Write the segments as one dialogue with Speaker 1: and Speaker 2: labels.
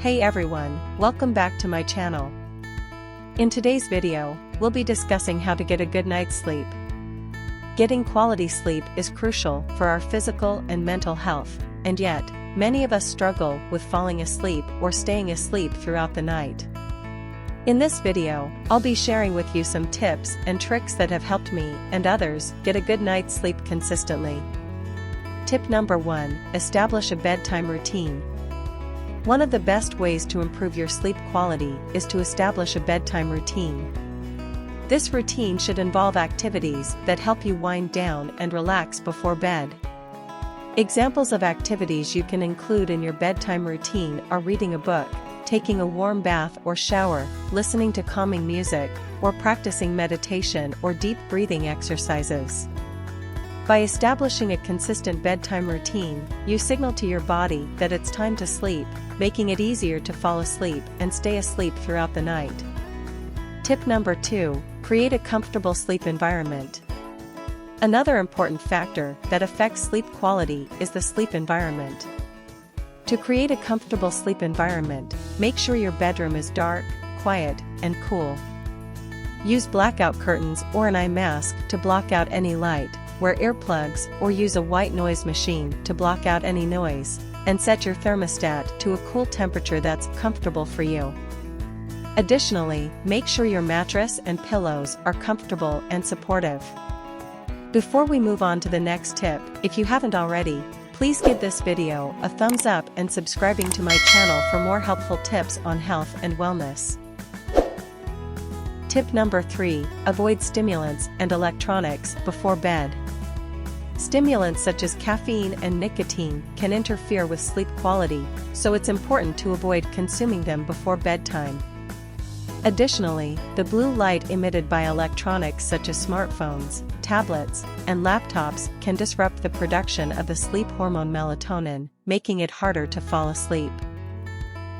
Speaker 1: Hey everyone, welcome back to my channel. In today's video, we'll be discussing how to get a good night's sleep. Getting quality sleep is crucial for our physical and mental health, and yet, many of us struggle with falling asleep or staying asleep throughout the night. In this video, I'll be sharing with you some tips and tricks that have helped me and others get a good night's sleep consistently. Tip number 1, establish a bedtime routine. One of the best ways to improve your sleep quality is to establish a bedtime routine. This routine should involve activities that help you wind down and relax before bed. Examples of activities you can include in your bedtime routine are reading a book, taking a warm bath or shower, listening to calming music, or practicing meditation or deep breathing exercises. By establishing a consistent bedtime routine, you signal to your body that it's time to sleep, making it easier to fall asleep and stay asleep throughout the night. Tip number 2, create a comfortable sleep environment. Another important factor that affects sleep quality is the sleep environment. To create a comfortable sleep environment, make sure your bedroom is dark, quiet, and cool. Use blackout curtains or an eye mask to block out any light, wear earplugs or use a white noise machine to block out any noise, and set your thermostat to a cool temperature that's comfortable for you. Additionally, make sure your mattress and pillows are comfortable and supportive. Before we move on to the next tip, if you haven't already, please give this video a thumbs up and subscribing to my channel for more helpful tips on health and wellness. Tip number 3, avoid stimulants and electronics before bed. Stimulants such as caffeine and nicotine can interfere with sleep quality, so it's important to avoid consuming them before bedtime. Additionally, the blue light emitted by electronics such as smartphones, tablets, and laptops can disrupt the production of the sleep hormone melatonin, making it harder to fall asleep.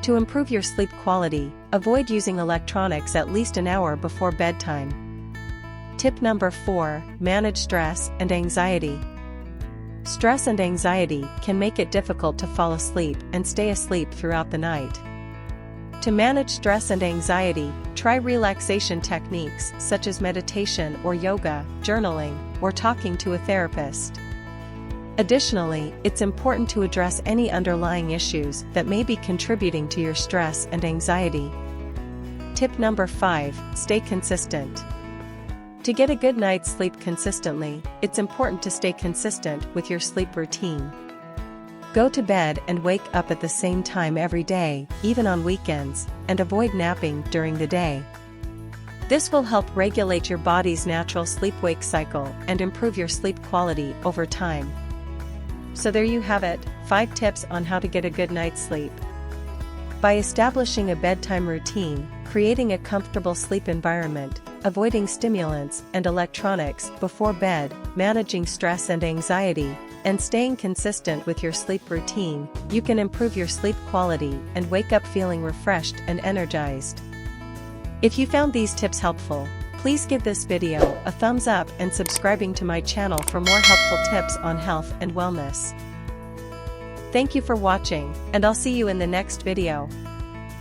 Speaker 1: To improve your sleep quality, avoid using electronics at least an hour before bedtime. Tip number 4, manage stress and anxiety. Stress and anxiety can make it difficult to fall asleep and stay asleep throughout the night. To manage stress and anxiety, try relaxation techniques such as meditation or yoga, journaling, or talking to a therapist. Additionally, it's important to address any underlying issues that may be contributing to your stress and anxiety. Tip number 5, stay consistent. To get a good night's sleep consistently, it's important to stay consistent with your sleep routine. Go to bed and wake up at the same time every day, even on weekends, and avoid napping during the day. This will help regulate your body's natural sleep-wake cycle and improve your sleep quality over time. So there you have it, 5 tips on how to get a good night's sleep. By establishing a bedtime routine, creating a comfortable sleep environment, avoiding stimulants and electronics before bed, managing stress and anxiety, and staying consistent with your sleep routine, you can improve your sleep quality and wake up feeling refreshed and energized. If you found these tips helpful, please give this video a thumbs up and subscribing to my channel for more helpful tips on health and wellness. Thank you for watching, and I'll see you in the next video.